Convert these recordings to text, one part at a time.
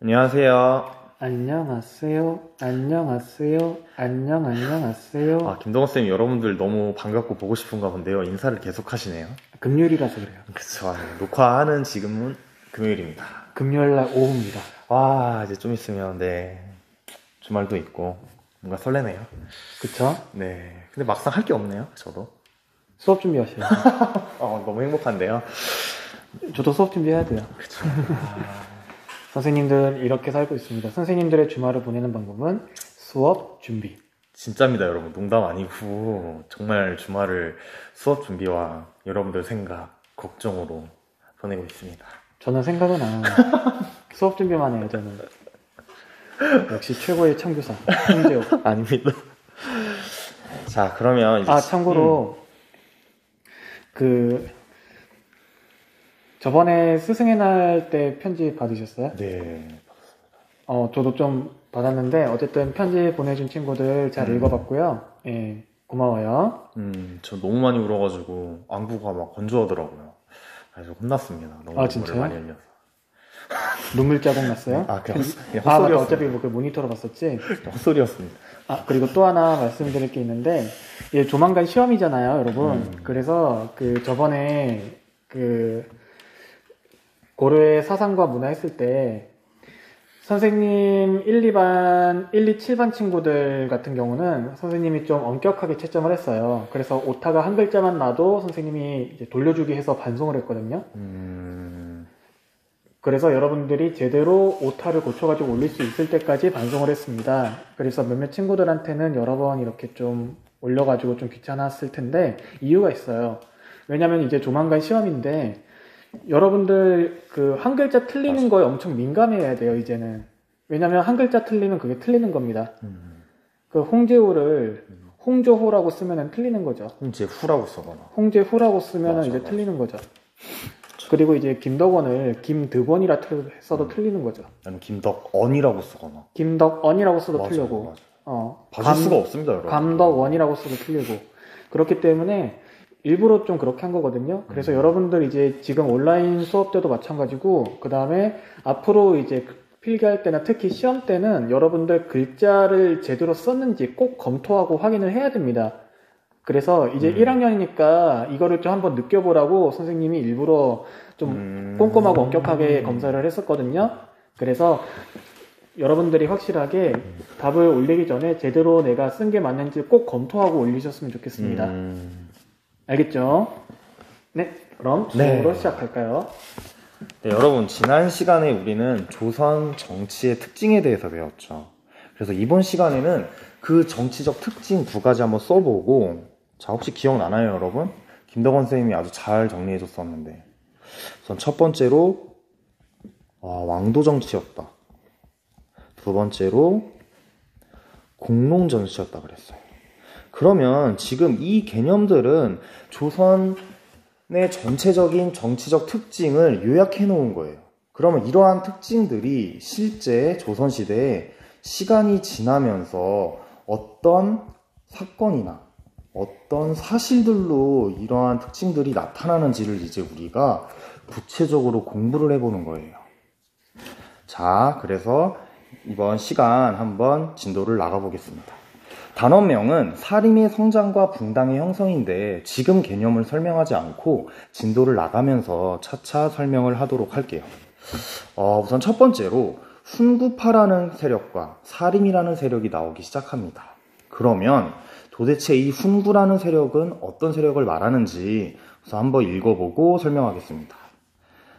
안녕하세요. 안녕하세요. 안녕하세요. 안녕하세요. 김동호 쌤, 여러분들 너무 반갑고 보고 싶은가 본데요. 인사를 계속 하시네요. 금요일이라서 그래요. 그쵸. 녹화하는 지금은 금요일입니다. 금요일날 오후입니다. 이제 좀 있으면, 주말도 있고, 뭔가 설레네요. 그쵸? 네. 근데 막상 할 게 없네요, 저도. 수업 준비하셔요. 너무 행복한데요. 저도 수업 준비해야 돼요. 그쵸. 선생님들 이렇게 살고 있습니다. 선생님들의 주말을 보내는 방법은 수업 준비. 진짜입니다, 여러분. 농담 아니고, 정말 주말을 수업 준비와 여러분들 생각, 걱정으로 보내고 있습니다. 저는 생각은 안 해요. 수업 준비만 해요, 저는. 역시 최고의 참교사, 홍재욱. 아닙니다. 자, 그러면 이제. 참고로, 저번에 스승의 날 때 편지 받으셨어요? 네. 저도 좀 받았는데, 어쨌든 편지 보내준 친구들 잘 읽어봤고요. 예, 고마워요. 저 너무 많이 울어가지고, 안구가 막 건조하더라고요. 그래서 혼났습니다. 너무 눈물을 진짜요? 많이 흘려서. 눈물 자국 났어요? 그냥 맞다. 헛소리였습니다. 어차피 그 모니터로 봤었지. 헛소리였습니다. 그리고 또 하나 말씀드릴 게 있는데, 조만간 시험이잖아요, 여러분. 그래서 저번에 고려의 사상과 문화 했을 때, 선생님 1, 2반, 1, 2, 7반 친구들 같은 경우는 선생님이 좀 엄격하게 채점을 했어요. 그래서 오타가 한 글자만 나도 선생님이 이제 돌려주기 해서 반송을 했거든요. 그래서 여러분들이 제대로 오타를 고쳐가지고 올릴 수 있을 때까지 반송을 했습니다. 그래서 몇몇 친구들한테는 여러 번 이렇게 좀 올려가지고 좀 귀찮았을 텐데, 이유가 있어요. 왜냐면 이제 조만간 시험인데, 여러분들 한 글자 틀리는 거에 엄청 민감해야 돼요, 이제는. 왜냐면 한 글자 틀리면 그게 틀리는 겁니다. 홍재우를 홍조호라고 쓰면은 틀리는 거죠. 홍제후라고 써거나. 홍제후라고 쓰면은 이제 틀리는 거죠. 그리고 이제 김덕원을 김득원이라 써도 틀리는 거죠. 아니면 김덕언이라고 쓰거나. 김덕언이라고 써도 틀리고. 봐줄 수가 없습니다, 여러분. 감덕원이라고 써도 틀리고. 그렇기 때문에 일부러 좀 그렇게 한 거거든요. 그래서 여러분들 이제 지금 온라인 수업 때도 마찬가지고, 그 다음에 앞으로 이제 필기할 때나 특히 시험 때는 여러분들 글자를 제대로 썼는지 꼭 검토하고 확인을 해야 됩니다. 그래서 이제 1학년이니까 이거를 좀 한번 느껴보라고 선생님이 일부러 좀 꼼꼼하고 엄격하게 검사를 했었거든요. 그래서 여러분들이 확실하게 답을 올리기 전에 제대로 내가 쓴 게 맞는지 꼭 검토하고 올리셨으면 좋겠습니다. 알겠죠? 네, 그럼 수업으로 시작할까요? 네, 여러분, 지난 시간에 우리는 조선 정치의 특징에 대해서 배웠죠. 그래서 이번 시간에는 그 정치적 특징 두 가지 한번 써보고, 자, 혹시 기억나나요, 여러분? 김덕원 선생님이 아주 잘 정리해줬었는데, 우선 첫 번째로 왕도 정치였다. 두 번째로 공농 정치였다 그랬어요. 그러면 지금 이 개념들은 조선의 전체적인 정치적 특징을 요약해 놓은 거예요. 그러면 이러한 특징들이 실제 조선시대에 시간이 지나면서 어떤 사건이나 어떤 사실들로 이러한 특징들이 나타나는지를 이제 우리가 구체적으로 공부를 해보는 거예요. 자, 그래서 이번 시간 한번 진도를 나가보겠습니다. 단원명은 사림의 성장과 붕당의 형성인데 지금 개념을 설명하지 않고 진도를 나가면서 차차 설명을 하도록 할게요. 우선 첫 번째로 훈구파라는 세력과 사림이라는 세력이 나오기 시작합니다. 그러면 도대체 이 훈구라는 세력은 어떤 세력을 말하는지 우선 한번 읽어보고 설명하겠습니다.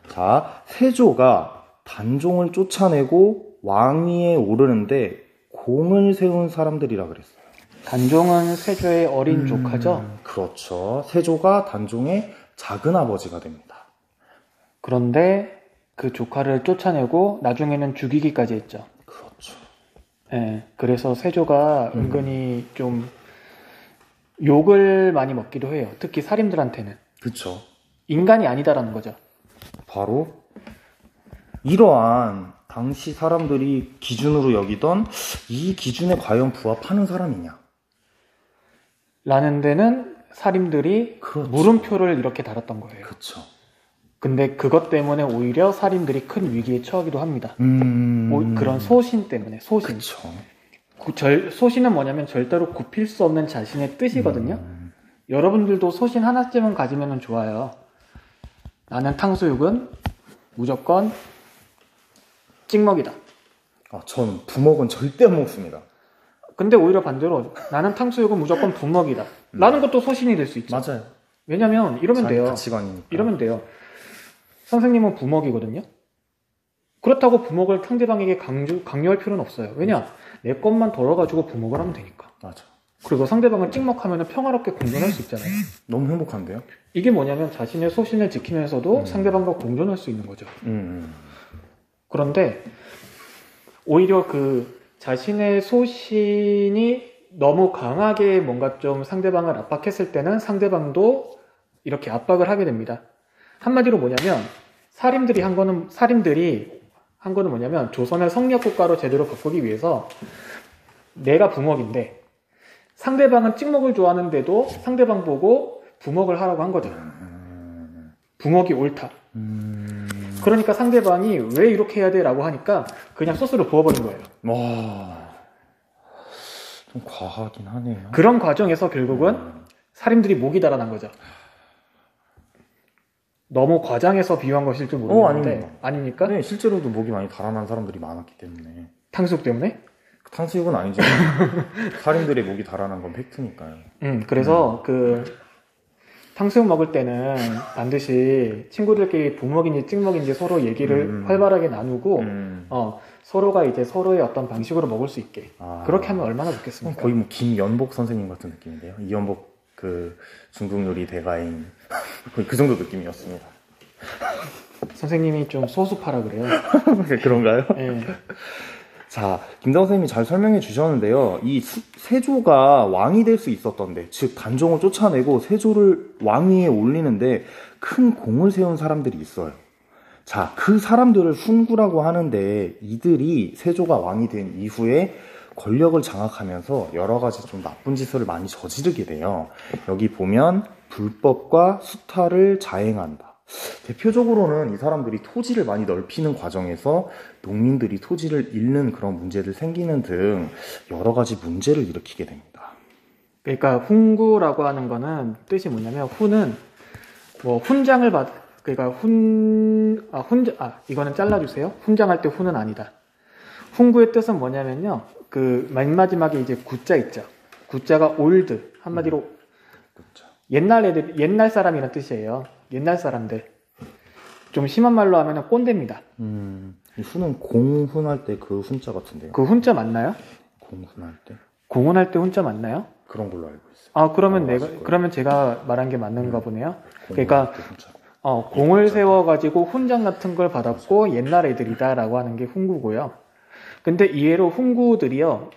자, 세조가 단종을 쫓아내고 왕위에 오르는데 공을 세운 사람들이라 그랬어요. 단종은 세조의 어린 조카죠? 그렇죠. 세조가 단종의 작은 아버지가 됩니다. 그런데 그 조카를 쫓아내고 나중에는 죽이기까지 했죠. 그렇죠. 네, 그래서 세조가 은근히 좀 욕을 많이 먹기도 해요. 특히 사림들한테는. 그렇죠. 인간이 아니다라는 거죠. 바로 이러한 당시 사람들이 기준으로 여기던 이 기준에 과연 부합하는 사람이냐? 라는 데는 사림들이 그렇죠. 물음표를 이렇게 달았던 거예요. 그렇죠. 근데 그것 때문에 오히려 살인들이 큰 위기에 처하기도 합니다. 그런 소신 때문에, 소신. 그쵸. 소신은 뭐냐면 절대로 굽힐 수 없는 자신의 뜻이거든요. 여러분들도 소신 하나쯤은 가지면 좋아요. 나는 탕수육은 무조건 찍먹이다. 전 부먹은 절대 안 먹습니다. 근데 오히려 반대로 나는 탕수육은 무조건 부먹이다. 라는 것도 소신이 될 수 있죠. 맞아요. 왜냐면 이러면 돼요. 가치관이니까. 이러면 돼요. 선생님은 부먹이거든요. 그렇다고 부먹을 상대방에게 강요할 필요는 없어요. 왜냐? 내 것만 덜어가지고 부먹을 하면 되니까. 맞아. 그리고 상대방을 찍먹하면 평화롭게 공존할 수 있잖아요. 너무 행복한데요? 이게 뭐냐면 자신의 소신을 지키면서도 상대방과 공존할 수 있는 거죠. 그런데 오히려 그 자신의 소신이 너무 강하게 뭔가 좀 상대방을 압박했을 때는 상대방도 이렇게 압박을 하게 됩니다. 한마디로 뭐냐면 살인들이 한 거는 뭐냐면 조선을 성리학국가로 제대로 바꾸기 위해서 내가 부먹인데 상대방은 찍먹을 좋아하는데도 상대방 보고 부먹을 하라고 한 거죠. 부먹이 옳다. 그러니까 상대방이 왜 이렇게 해야 돼? 라고 하니까 그냥 소스를 부어버린 거예요. 와, 좀 과하긴 하네요. 그런 과정에서 결국은 살인들이 목이 달아난 거죠. 너무 과장해서 비유한 것일 줄 모르겠는데 아닙니까? 네, 실제로도 목이 많이 달아난 사람들이 많았기 때문에. 탕수육 때문에? 탕수육은 아니죠. 살인들의 목이 달아난 건 팩트니까요. 그래서 그 탕수육 먹을 때는 반드시 친구들끼리 부먹인지 찍먹인지 서로 얘기를 활발하게 나누고 서로가 이제 서로의 어떤 방식으로 먹을 수 있게 그렇게 하면 얼마나 좋겠습니까? 거의 뭐 김연복 선생님 같은 느낌인데요. 이연복 그 중국 요리 대가인 거의 그 정도 느낌이었습니다. 선생님이 좀 소수파라 그래요. 그런가요? 네. 자, 김다호 선생님이 잘 설명해 주셨는데요. 이 세조가 왕이 될 수 있었던데, 즉 단종을 쫓아내고 세조를 왕위에 올리는데 큰 공을 세운 사람들이 있어요. 자, 그 사람들을 훈구라고 하는데 이들이 세조가 왕이 된 이후에 권력을 장악하면서 여러 가지 좀 나쁜 짓을 많이 저지르게 돼요. 여기 보면 불법과 수탈을 자행한다. 대표적으로는 이 사람들이 토지를 많이 넓히는 과정에서 농민들이 토지를 잃는 그런 문제들 생기는 등 여러 가지 문제를 일으키게 됩니다. 그러니까 훈구라고 하는 거는 뜻이 뭐냐면 훈은 뭐 훈장을 그러니까 이거는 잘라주세요. 훈장할 때 훈은 아니다. 훈구의 뜻은 뭐냐면요. 그 맨 마지막에 이제 구자 있죠. 구자가 올드 한마디로 옛날 사람이란 뜻이에요. 옛날 사람들. 좀 심한 말로 하면 꼰대입니다. 이 훈은 공훈할 때 그 훈자 같은데요. 그 훈자 맞나요? 공훈할 때? 공훈할 때 훈자 맞나요? 그런 걸로 알고 있어요. 그러면 제가 말한 게 맞는가 보네요. 그러니까 공을 세워가지고 훈장 같은 걸 받았고 옛날 애들이다라고 하는 게 훈구고요. 근데 이해로 훈구들이요.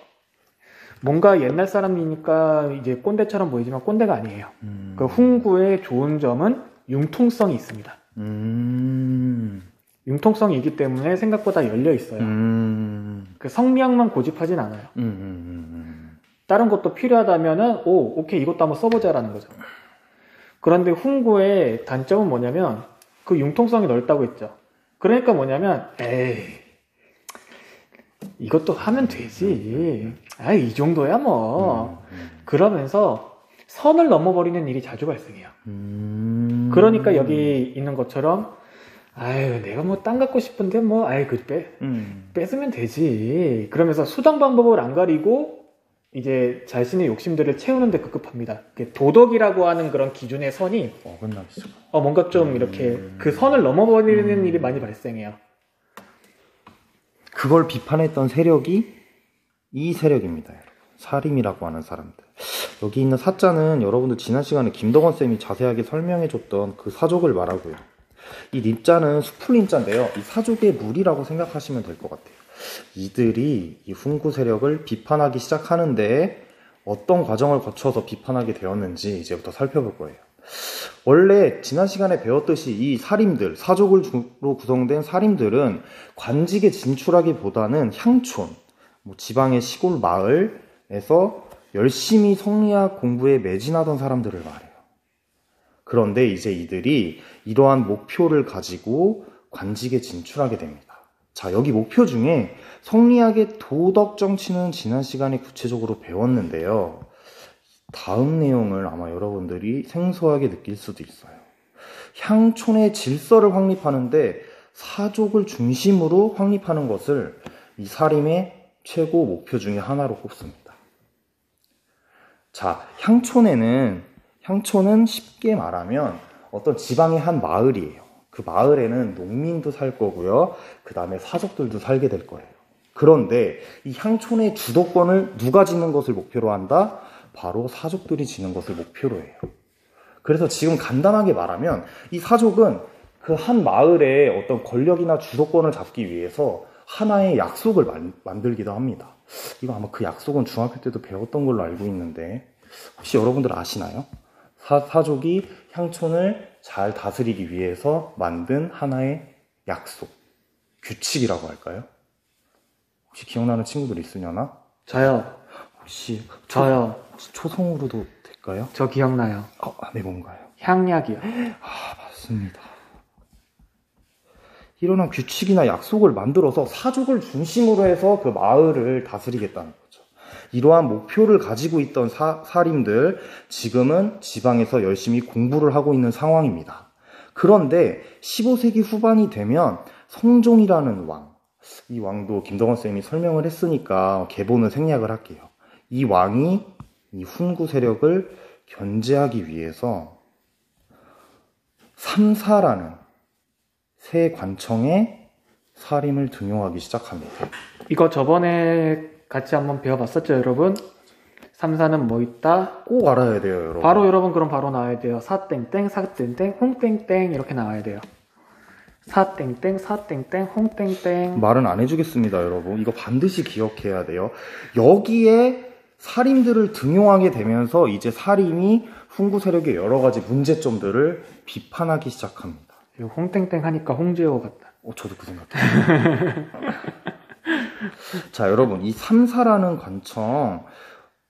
뭔가 옛날 사람이니까 이제 꼰대처럼 보이지만 꼰대가 아니에요. 그 훈구의 좋은 점은 융통성이 있습니다. 융통성이 있기 때문에 생각보다 열려 있어요. 그 성리학만 고집하진 않아요. 다른 것도 필요하다면은 오케이 이것도 한번 써보자라는 거죠. 그런데 훈구의 단점은 뭐냐면 그 융통성이 넓다고 했죠. 그러니까 뭐냐면 이것도 하면 되지. 이 정도야 뭐. 그러면서 선을 넘어버리는 일이 자주 발생해요. 그러니까 여기 있는 것처럼 내가 뭐 땅 갖고 싶은데 뭐 뺏으면 되지. 그러면서 수단 방법을 안 가리고 이제 자신의 욕심들을 채우는 데 급급합니다. 도덕이라고 하는 그런 기준의 선이 어긋나시죠. 뭔가 좀 이렇게 그 선을 넘어버리는 일이 많이 발생해요. 그걸 비판했던 세력이 이 세력입니다. 여러분. 사림이라고 하는 사람들. 여기 있는 사자는 여러분들 지난 시간에 김덕원 쌤이 자세하게 설명해줬던 그 사족을 말하고요. 이 립자는 수풀림자인데요. 이 사족의 물이라고 생각하시면 될 것 같아요. 이들이 이 훈구 세력을 비판하기 시작하는데 어떤 과정을 거쳐서 비판하게 되었는지 이제부터 살펴볼 거예요. 원래 지난 시간에 배웠듯이 이 사림들, 사족으로 구성된 사림들은 관직에 진출하기보다는 향촌, 지방의 시골 마을에서 열심히 성리학 공부에 매진하던 사람들을 말해요. 그런데 이제 이들이 이러한 목표를 가지고 관직에 진출하게 됩니다. 자, 여기 목표 중에 성리학의 도덕 정치는 지난 시간에 구체적으로 배웠는데요. 다음 내용을 아마 여러분들이 생소하게 느낄 수도 있어요. 향촌의 질서를 확립하는데 사족을 중심으로 확립하는 것을 이 사림의 최고 목표 중에 하나로 꼽습니다. 자, 향촌은 쉽게 말하면 어떤 지방의 한 마을이에요. 그 마을에는 농민도 살 거고요. 그 다음에 사족들도 살게 될 거예요. 그런데 이 향촌의 주도권을 누가 지는 것을 목표로 한다? 바로 사족들이 지는 것을 목표로 해요. 그래서 지금 간단하게 말하면 이 사족은 그 한 마을의 어떤 권력이나 주도권을 잡기 위해서 하나의 약속을 만들기도 합니다. 이거 아마 그 약속은 중학교 때도 배웠던 걸로 알고 있는데 혹시 여러분들 아시나요? 사족이 향촌을 잘 다스리기 위해서 만든 하나의 약속, 규칙이라고 할까요? 혹시 기억나는 친구들 있으려나? 저요. 혹시 저요. 초성으로도 될까요? 저 기억나요. 네, 뭔가요? 향약이요. 맞습니다. 이런 규칙이나 약속을 만들어서 사족을 중심으로 해서 그 마을을 다스리겠다는 거죠. 이러한 목표를 가지고 있던 사림들, 지금은 지방에서 열심히 공부를 하고 있는 상황입니다. 그런데 15세기 후반이 되면 성종이라는 왕, 이 왕도 김덕원 쌤이 설명을 했으니까 계보는 생략을 할게요. 이 왕이 이 훈구 세력을 견제하기 위해서 삼사라는 새 관청에 사림을 등용하기 시작합니다. 이거 저번에 같이 한번 배워봤었죠, 여러분? 삼사는 뭐 있다? 꼭 알아야 돼요, 여러분. 바로 여러분 그럼 바로 나와야 돼요. 사땡땡, 사땡땡, 홍땡땡 이렇게 나와야 돼요. 사땡땡, 사땡땡, 홍땡땡. 말은 안 해주겠습니다, 여러분. 이거 반드시 기억해야 돼요. 여기에 사림들을 등용하게 되면서 이제 사림이 훈구 세력의 여러 가지 문제점들을 비판하기 시작합니다. 이거 홍땡땡 하니까 홍제호 같다. 저도 그 생각했어요. 자, 여러분, 이 삼사라는 관청,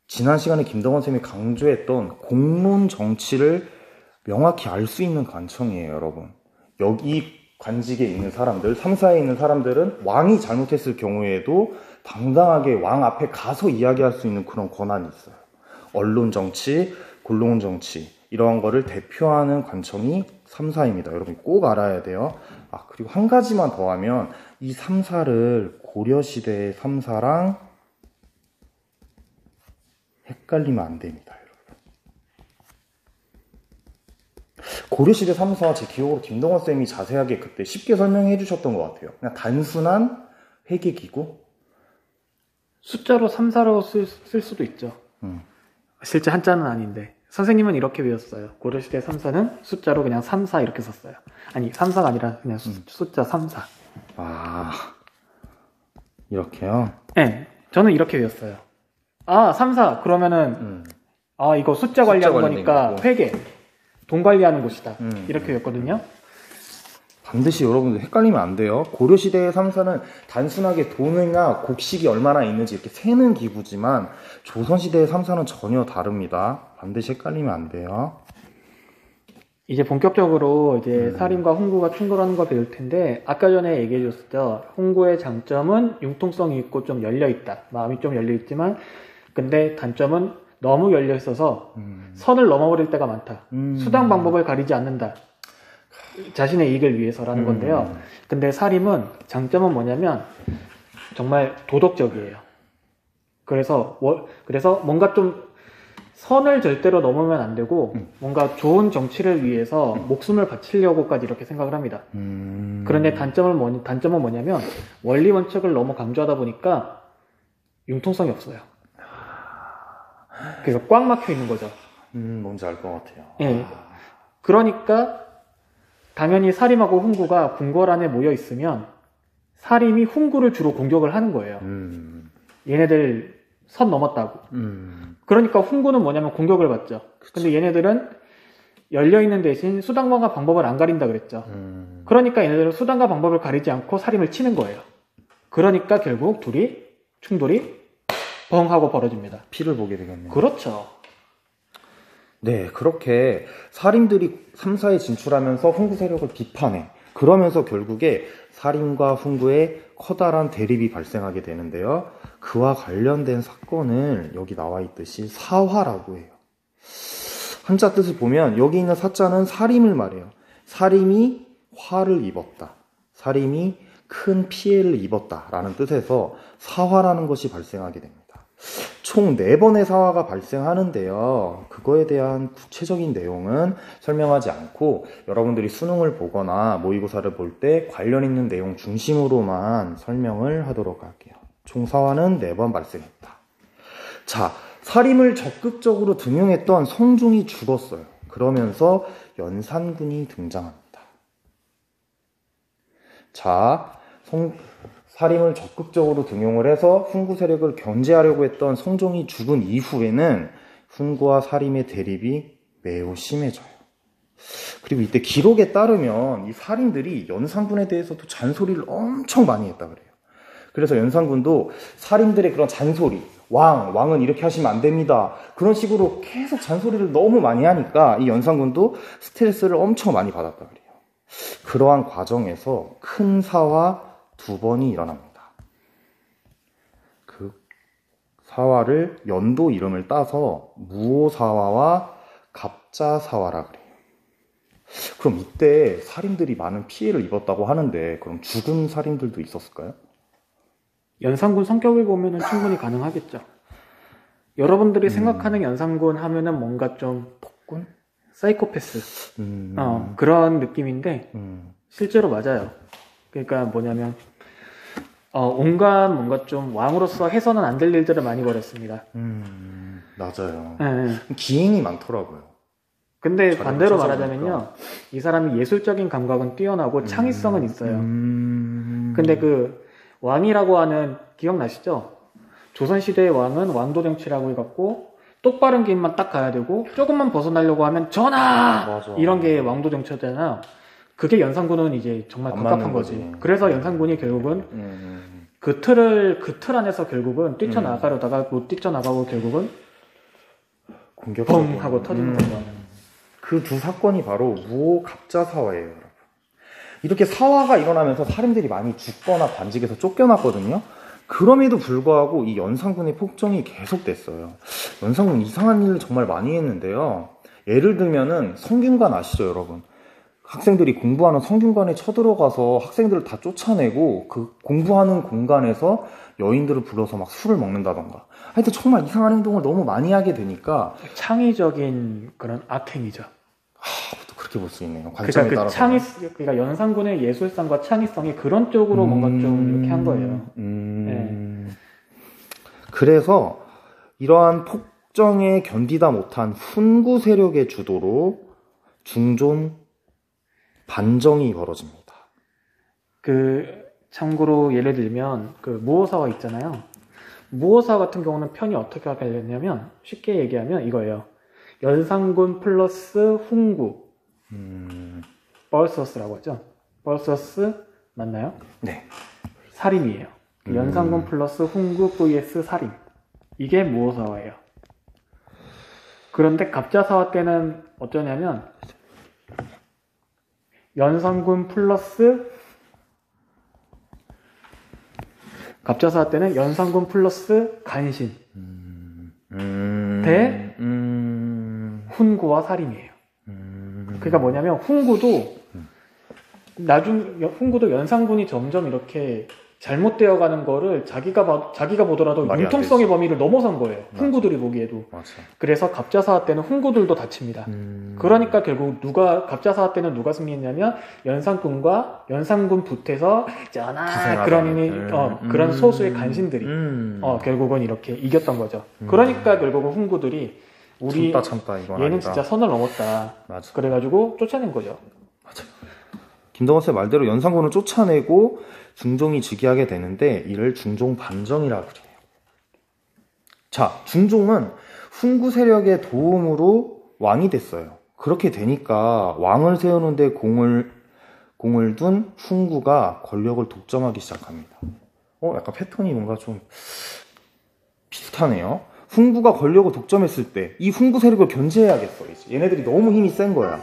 지난 시간에 김덕원 쌤이 강조했던 공론 정치를 명확히 알 수 있는 관청이에요, 여러분. 여기 관직에 있는 사람들, 삼사에 있는 사람들은 왕이 잘못했을 경우에도 당당하게 왕 앞에 가서 이야기할 수 있는 그런 권한이 있어요. 언론 정치, 공론 정치, 이러한 거를 대표하는 관청이 삼사입니다. 여러분 꼭 알아야 돼요. 그리고 한 가지만 더 하면 이 삼사를 고려시대의 삼사랑 헷갈리면 안 됩니다, 여러분. 고려시대 삼사 제 기억으로 김동원 쌤이 자세하게 그때 쉽게 설명해 주셨던 것 같아요. 그냥 단순한 회계기구? 숫자로 삼사로 쓸 수도 있죠. 실제 한자는 아닌데. 선생님은 이렇게 배웠어요. 고려시대 삼사는 숫자로 그냥 3, 4 이렇게 썼어요. 아니, 3, 4가 아니라 그냥 숫자 3, 4. 이렇게요? 네, 저는 이렇게 배웠어요. 3, 4 그러면은 이거 숫자 관리하는 거니까 회계, 돈 관리하는 곳이다. 이렇게 배웠거든요. 반드시 여러분들 헷갈리면 안 돼요. 고려시대의 삼사는 단순하게 돈이나 곡식이 얼마나 있는지 이렇게 세는 기구지만 조선시대의 삼사는 전혀 다릅니다. 반드시 헷갈리면 안 돼요. 이제 본격적으로 이제 사림과 훈구가 충돌하는 거 배울 텐데 아까 전에 얘기해 줬었죠. 훈구의 장점은 융통성이 있고 좀 열려 있다. 마음이 좀 열려 있지만 근데 단점은 너무 열려 있어서 선을 넘어버릴 때가 많다. 수단 방법을 가리지 않는다. 자신의 이익을 위해서라는 건데요. 근데 사림은 장점은 뭐냐면 정말 도덕적이에요. 그래서 뭔가 좀 선을 절대로 넘으면 안 되고 뭔가 좋은 정치를 위해서 목숨을 바치려고까지 이렇게 생각을 합니다. 그런데 단점은 뭐냐면 원리 원칙을 너무 강조하다 보니까 융통성이 없어요. 그래서 꽉 막혀 있는 거죠. 뭔지 알 것 같아요. 예. 그러니까 당연히 사림하고 훈구가 궁궐 안에 모여 있으면 사림이 훈구를 주로 공격을 하는 거예요. 얘네들 선 넘었다고. 그러니까 훈구는 뭐냐면 공격을 받죠. 근데 얘네들은 열려있는 대신 수단과 방법을 안 가린다 그랬죠. 그러니까 얘네들은 수단과 방법을 가리지 않고 사림을 치는 거예요. 그러니까 결국 둘이 충돌이 뻥 하고 벌어집니다. 피를 보게 되겠네요. 그렇죠. 네, 그렇게 사림들이 삼사에 진출하면서 훈구 세력을 비판해. 그러면서 결국에 사림과 훈구의 커다란 대립이 발생하게 되는데요. 그와 관련된 사건을 여기 나와 있듯이 사화라고 해요. 한자 뜻을 보면 여기 있는 사자는 사림을 말해요. 사림이 화를 입었다. 사림이 큰 피해를 입었다라는 뜻에서 사화라는 것이 발생하게 됩니다. 총 4번의 사화가 발생하는데요. 그거에 대한 구체적인 내용은 설명하지 않고 여러분들이 수능을 보거나 모의고사를 볼 때 관련 있는 내용 중심으로만 설명을 하도록 할게요. 총 사화는 4번 발생했다. 자, 사림을 적극적으로 등용했던 성종이 죽었어요. 그러면서 연산군이 등장합니다. 자, 사림을 적극적으로 등용을 해서 훈구 세력을 견제하려고 했던 성종이 죽은 이후에는 훈구와 사림의 대립이 매우 심해져요. 그리고 이때 기록에 따르면 이 사림들이 연산군에 대해서도 잔소리를 엄청 많이 했다 그래요. 그래서 연산군도 사림들의 그런 잔소리, 왕은 이렇게 하시면 안 됩니다. 그런 식으로 계속 잔소리를 너무 많이 하니까 이 연산군도 스트레스를 엄청 많이 받았다 그래요. 그러한 과정에서 큰 사화 2번이 일어납니다. 그 사화를 연도 이름을 따서 무오사화와 갑자사화라 그래요. 그럼 이때 살인들이 많은 피해를 입었다고 하는데 그럼 죽은 살인들도 있었을까요? 연산군 성격을 보면 충분히 가능하겠죠. 여러분들이 생각하는 연산군 하면은 뭔가 좀 폭군? 사이코패스 그런 느낌인데 실제로 맞아요. 그러니까 뭐냐면 온갖 뭔가 좀 왕으로서 해서는 안 될 일들을 많이 벌였습니다. 맞아요. 네. 기행이 많더라고요. 근데 반대로 말하자면요, 이 사람이 예술적인 감각은 뛰어나고 창의성은 있어요. 근데 그 왕이라고 하는 기억나시죠? 조선시대의 왕은 왕도정치라고 해갖고 똑바른 길만 딱 가야 되고 조금만 벗어나려고 하면 전하! 맞아. 이런 게 왕도정치잖아요. 그게 연산군은 이제 정말 급급한 거지. 그래서 연산군이 결국은 그 틀 안에서 결국은 뛰쳐나가려다가 못 뛰쳐나가고 결국은 뻥 하고 터지는 거죠. 그 두 사건이 바로 무오갑자사화예요, 여러분. 이렇게 사화가 일어나면서 살인들이 많이 죽거나 관직에서 쫓겨났거든요. 그럼에도 불구하고 이 연산군의 폭정이 계속됐어요. 연산군 이상한 일을 정말 많이 했는데요. 예를 들면은 성균관 아시죠, 여러분? 학생들이 공부하는 성균관에 쳐들어가서 학생들을 다 쫓아내고 그 공부하는 공간에서 여인들을 불러서 막 술을 먹는다던가. 하여튼 정말 이상한 행동을 너무 많이 하게 되니까 창의적인 그런 악행이죠. 또 그렇게 볼 수 있네요. 관점에 그러니까 따라서. 그러니까 연산군의 예술성과 창의성이 그런 쪽으로 뭔가 좀 이렇게 한 거예요. 네. 그래서 이러한 폭정에 견디다 못한 훈구 세력의 주도로 중종 반정이 벌어집니다. 참고로 예를 들면 무오사화 있잖아요. 무오사 같은 경우는 편이 어떻게 하겠냐면 쉽게 얘기하면 이거예요. 연산군 플러스 훈구 벌서스라고 하죠. 벌서스 맞나요? 네. 사림이에요. 연산군 플러스 훈구 vs 사림. 이게 무오사화예요. 그런데 갑자사화 때는 어쩌냐면 연산군 플러스 갑자사화 때는 연산군 플러스 간신 대 훈구와 사림이에요. 그러니까 뭐냐면 훈구도 훈구도 연산군이 점점 이렇게 잘못되어 가는 거를 자기가 보더라도 융통성의 범위를 넘어선 거예요. 맞아. 훈구들이 보기에도. 맞아. 그래서 갑자사화 때는 훈구들도 다칩니다. 그러니까 결국 갑자사화 때는 누가 승리했냐면 연산군 붙에서 전하 그런 소수의 간신들이 결국은 이렇게 이겼던 거죠. 그러니까 결국은 훈구들이 참다 이건 얘는 아니다. 진짜 선을 넘었다. 맞아. 그래가지고 쫓아낸 거죠. 맞아. 김동원 쌤 말대로 연산군을 쫓아내고 중종이 즉위하게 되는데 이를 중종 반정이라고 그래요. 자, 중종은 훈구 세력의 도움으로 왕이 됐어요. 그렇게 되니까 왕을 세우는데 공을 둔 훈구가 권력을 독점하기 시작합니다. 약간 패턴이 뭔가 좀 비슷하네요. 훈구가 권력을 독점했을 때 이 훈구 세력을 견제해야겠어. 이제 얘네들이 너무 힘이 센 거야.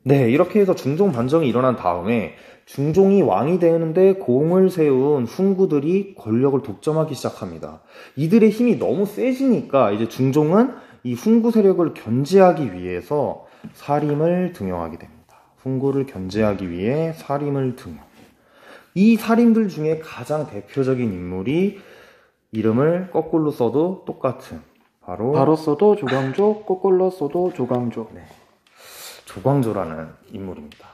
네, 이렇게 해서 중종 반정이 일어난 다음에 중종이 왕이 되는데 공을 세운 훈구들이 권력을 독점하기 시작합니다. 이들의 힘이 너무 세지니까 이제 중종은 이 훈구 세력을 견제하기 위해서 사림을 등용하게 됩니다. 훈구를 견제하기 위해 사림을 등용. 이 사림들 중에 가장 대표적인 인물이 이름을 거꾸로 써도 똑같은 바로 써도 조광조, 거꾸로 써도 조광조. 네, 조광조라는 인물입니다.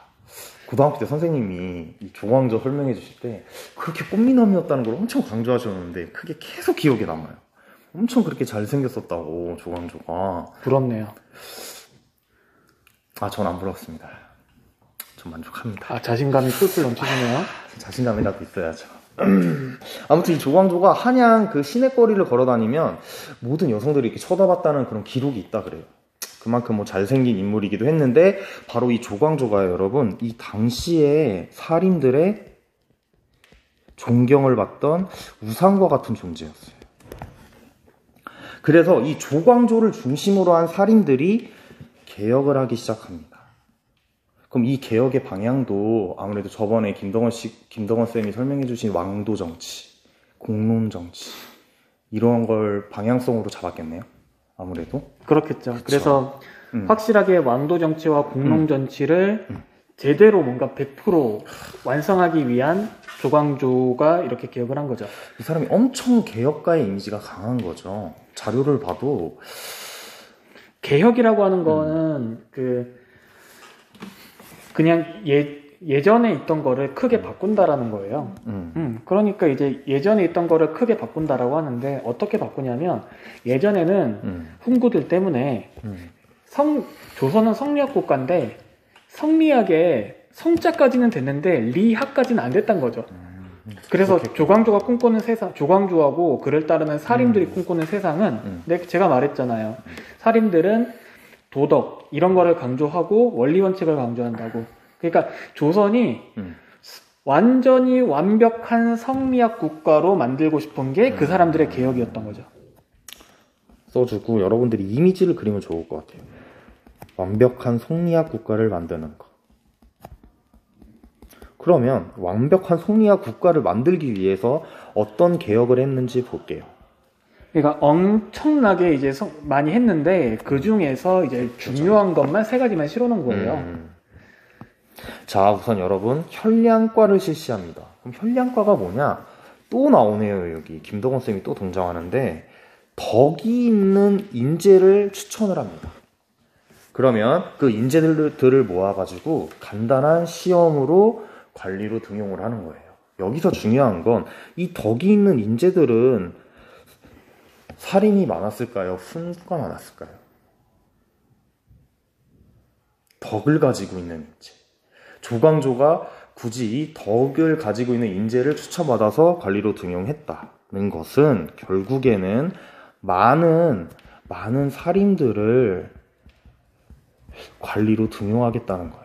고등학교 때 선생님이 이 조광조 설명해 주실 때 그렇게 꽃미남이었다는 걸 엄청 강조하셨는데 그게 계속 기억에 남아요. 엄청 그렇게 잘생겼었다고 조광조가. 부럽네요. 전 안 부럽습니다. 전 만족합니다. 자신감이 풀풀 넘치시네요. 자신감이라도 있어야죠. 아무튼 이 조광조가 한양 그 시내거리를 걸어다니면 모든 여성들이 이렇게 쳐다봤다는 그런 기록이 있다 그래요. 그만큼 뭐 잘생긴 인물이기도 했는데 바로 이 조광조가 여러분 이 당시에 사림들의 존경을 받던 우상과 같은 존재였어요. 그래서 이 조광조를 중심으로 한 사림들이 개혁을 하기 시작합니다. 그럼 이 개혁의 방향도 아무래도 저번에 김동원 쌤이 설명해 주신 왕도 정치, 공론 정치 이런 걸 방향성으로 잡았겠네요. 아무래도 그렇겠죠. 그쵸. 그래서 확실하게 왕도 정치와 공론 정치를 제대로 뭔가 100% 완성하기 위한 조광조가 이렇게 개혁을 한 거죠. 이 사람이 엄청 개혁가의 이미지가 강한 거죠. 자료를 봐도 개혁이라고 하는 거는 그냥 예전에 있던 거를 크게 바꾼다라는 거예요. 그러니까 이제 예전에 있던 거를 크게 바꾼다라고 하는데 어떻게 바꾸냐면 예전에는 훈구들 때문에 조선은 성리학 국가인데 성리학의 성자까지는 됐는데 리학까지는 안 됐단 거죠. 그래서 조광조가 꿈꾸는 세상, 조광조하고 그를 따르는 사림들이 꿈꾸는 세상은 제가 말했잖아요. 사림들은 도덕 이런 거를 강조하고 원리 원칙을 강조한다고. 그러니까 조선이 완전히 완벽한 성리학 국가로 만들고 싶은 게 그 사람들의 개혁이었던 거죠. 써주고 여러분들이 이미지를 그리면 좋을 것 같아요. 완벽한 성리학 국가를 만드는 것. 그러면 완벽한 성리학 국가를 만들기 위해서 어떤 개혁을 했는지 볼게요. 그러니까 엄청나게 이제 많이 했는데 그 중에서 이제 중요한 것만 세 가지만 실어놓은 거예요. 자, 우선 여러분 현량과를 실시합니다. 그럼 현량과가 뭐냐? 또 나오네요. 여기 김덕원 쌤이 또 등장하는데 덕이 있는 인재를 추천을 합니다. 그러면 그 인재들을 모아가지고 간단한 시험으로 관리로 등용을 하는 거예요. 여기서 중요한 건 이 덕이 있는 인재들은 살인이 많았을까요? 훈구가 많았을까요? 덕을 가지고 있는 인재. 조광조가 굳이 이 덕을 가지고 있는 인재를 추천받아서 관리로 등용했다는 것은 결국에는 많은 살인들을 관리로 등용하겠다는 거예요.